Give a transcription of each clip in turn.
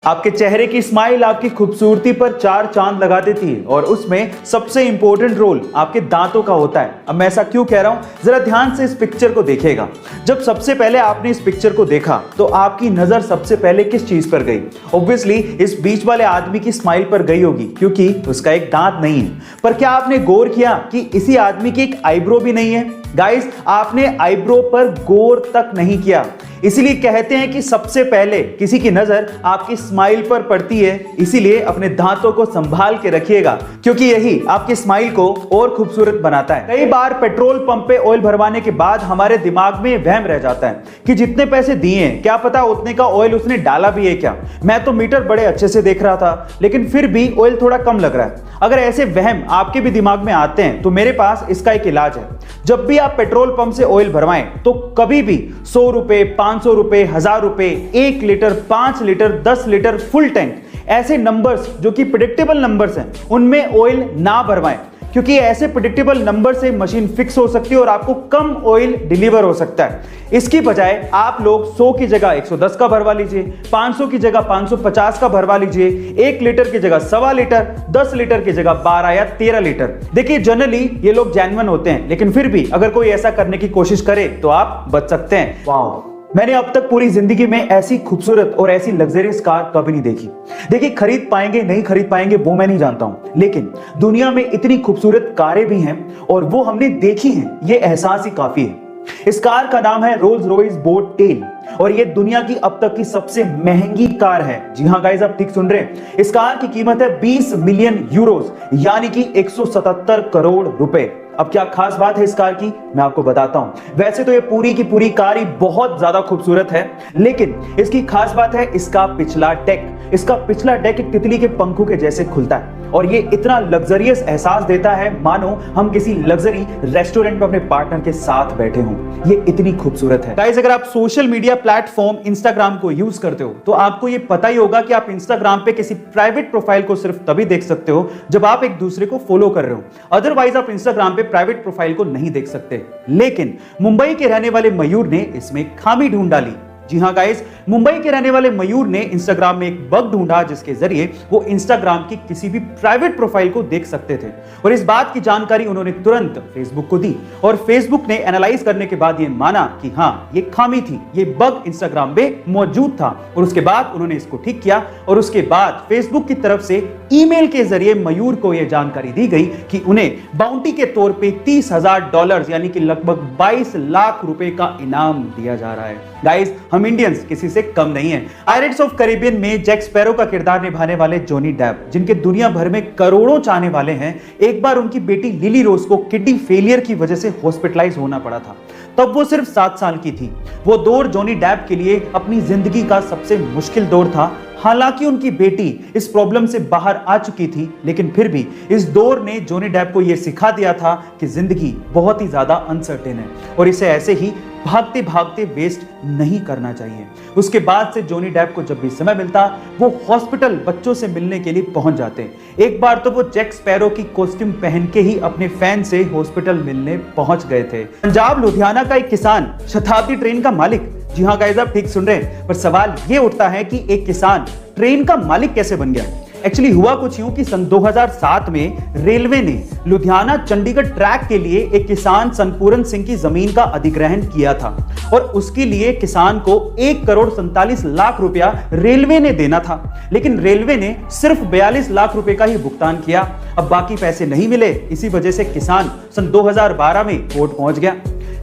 आपके चेहरे की स्माइल आपकी खूबसूरती पर चार चांद लगा देती है और उसमें सबसे इंपॉर्टेंट रोल आपके दांतों का होता है। अब मैं ऐसा क्यों कह रहा हूं, जरा ध्यान से इस पिक्चर को देखिएगा। जब सबसे पहले आपने इस पिक्चर को देखा तो आपकी नजर सबसे पहले किस चीज पर गई? ऑब्वियसली इस बीच वाले आदमी की स्माइल पर गई होगी, क्योंकि उसका एक दांत नहीं है। पर क्या आपने गौर किया कि इसी आदमी की एक आईब्रो भी नहीं है? गाइस, आपने आईब्रो पर गौर तक नहीं किया। इसीलिए कहते हैं कि सबसे पहले किसी की नजर आपकी स्माइल पर पड़ती है। इसीलिए अपने दांतों को संभाल के रखिएगा, क्योंकि यही आपकी स्माइल को और खूबसूरत बनाता है। कई बार पेट्रोल पंप पे ऑयल भरवाने के बाद हमारे दिमाग में वहम रह जाता है कि जितने पैसे दिए हैं क्या पता उतने का ऑयल उसने डाला भी है क्या। मैं तो मीटर बड़े अच्छे से देख रहा था, लेकिन फिर भी ऑयल थोड़ा कम लग रहा है। अगर ऐसे वहम आपके भी दिमाग में आते हैं तो मेरे पास इसका एक इलाज है। जब भी आप पेट्रोल पंप से ऑयल भरवाएं तो कभी भी 100 रुपए, 500 रुपए, 1000 रुपए, 1 litre, 5 litre, 10 litre, full tank, ऐसे नंबर्स जो कि प्रेडिक्टेबल नंबर्स हैं उनमें ऑयल ना भरवाएं, क्योंकि ऐसे प्रेडिक्टेबल नंबर से मशीन फिक्स हो सकती है और आपको कम ऑयल डिलीवर हो सकता है। इसकी बजाय आप लोग 100 की जगह 110 का भरवा लीजिए, 500 की जगह 550 का भरवा लीजिए, 1 लीटर की जगह 1.25 लीटर, 10 लीटर की जगह 12 या 13 लीटर। देखिए, जनरली ये लोग जेन्युइन होते हैं, लेकिन फिर भी अगर कोई ऐसा करने की कोशिश करे तो आप बच सकते हैं। वाओ, मैंने अब तक पूरी जिंदगी में ऐसी खूबसूरत और ऐसी लग्जरियस कार कभी नहीं देखी। देखिए, खरीद पाएंगे नहीं खरीद पाएंगे वो मैं नहीं जानता हूं, लेकिन दुनिया में इतनी खूबसूरत कारें भी हैं और वो हमने देखी हैं, ये एहसास ही काफी है। इस कार का नाम है रोल्स रॉयस बोट टेल और ये दुनिया की अब तक की सबसे महंगी कार है। जी हां गाइस, आप ठीक सुन रहे हैं। इस कार की कीमत है 20 मिलियन यूरोस, यानी कि 177 करोड़ रुपए। अब क्या खास बात है इस कार की, मैं आपको बताता हूं। वैसे तो ये पूरी की पूरी कार ही बहुत ज्यादा खूबसूरत है, लेकिन इसकी खास बात है इसका पिछला डेक। इसका पिछला डेक एक तितली के पंखों के जैसे खुलता है और ये इतना लग्जरियस एहसास देता है मानो हम किसी लग्जरी रेस्टोरेंट में अपने पार्टनर के साथ बैठे हों। ये इतनी खूबसूरत है। गाइस, अगर आप सोशल मीडिया प्लेटफॉर्म इंस्टाग्राम को यूज करते हो तो आपको ये पता ही होगा कि आप इंस्टाग्राम पे किसी प्राइवेट प्रोफाइल को सिर्फ तभी देख सकते हो जब आप एक दूसरे को फॉलो कर रहे हो। अदरवाइज आप इंस्टाग्राम पे प्राइवेट प्रोफाइल को नहीं देख सकते। लेकिन मुंबई के रहने वाले मयूर ने इसमें खामी ढूंढ डाली। जी हां गाइस, मुंबई के रहने वाले मयूर ने इंस्टाग्राम में एक बग ढूंढा जिसके जरिए वो इंस्टाग्राम की किसी भी प्राइवेट प्रोफाइल को देख सकते थे और इस बात की जानकारी उन्होंने तुरंत फेसबुक को दी और फेसबुक ने एनालाइज करने के बाद ये माना कि हां, ये खामी थी, ये बग इंस्टाग्राम में मौजूद था और उसके बाद उन्होंने इसको ठीक किया और उसके बाद फेसबुक की तरफ से ईमेल के जरिए मयूर को यह जानकारी दी गई कि उन्हें बाउंटी के तौर पे $30,000 यानी कि लगभग 22 लाख रुपए का इनाम दिया जा रहा है। गाइस, हम इंडियंस किसी से कम नहीं है। पायरेट्स ऑफ कैरिबियन में जैक स्पैरो का किरदार निभाने वाले जॉनी डेप, जिनके दुनिया भर में करोड़ों चाहने वाले हैं, एक बार उनकी बेटी लिली रोज को किडनी फेलियर की वजह से हॉस्पिटलाइज होना पड़ा था। तब वो सिर्फ 7 साल की थी। वो दौर जॉनी डेप के लिए अपनी जिंदगी का सबसे मुश्किल दौर था। हालांकि उनकी बेटी इस प्रॉब्लम से बाहर आ चुकी थी, लेकिन फिर भी इस दौर ने जॉनी डेप को यह सिखा दिया था कि जिंदगी बहुत ही ज्यादा अनसर्टेन है और इसे ऐसे ही भागते भागते वेस्ट नहीं करना चाहिए। उसके बाद से जॉनी डेप को जब भी समय मिलता वो हॉस्पिटल बच्चों से मिलने के लिए पहुंच जाते। एक बार तो वो जैक स्पैरो की कॉस्ट्यूम पहन के ही अपने फैन से हॉस्पिटल मिलने पहुंच गए थे। पंजाब लुधियाना का एक किसान शताब्दी ट्रेन का मालिक। जी हां गाइस, आप ठीक सुन रहे हैं, पर सवाल ये उठता है कि एक किसान ट्रेन का मालिक कैसे बन गया। एक्चुअली हुआ कुछ यूं कि सन 2007 में रेलवे ने लुधियाना चंडीगढ़ ट्रैक के लिए एक किसान सनपूरन सिंह की जमीन का अधिग्रहण किया था और उसके लिए किसान को 1,47,00,000 रुपया रेलवे ने देना था, लेकिन रेलवे ने सिर्फ 42 लाख रुपए का ही भुगतान किया। अब बाकी पैसे नहीं मिले, इसी वजह से किसान सन 2012 में कोर्ट पहुंच गया।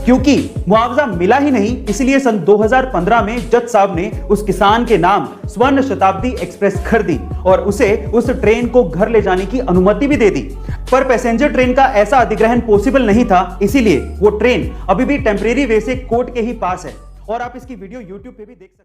क्योंकि मुआवजा मिला ही नहीं, इसलिए सन 2015 में जज साहब ने उस किसान के नाम स्वर्ण शताब्दी एक्सप्रेस कर दी और उसे उस ट्रेन को घर ले जाने की अनुमति भी दे दी। पर पैसेंजर ट्रेन का ऐसा अधिग्रहण पॉसिबल नहीं था, इसीलिए वो ट्रेन अभी भी टेम्परेरी वे से कोर्ट के ही पास है और आप इसकी वीडियो YouTube पे भी देख सकते हैं।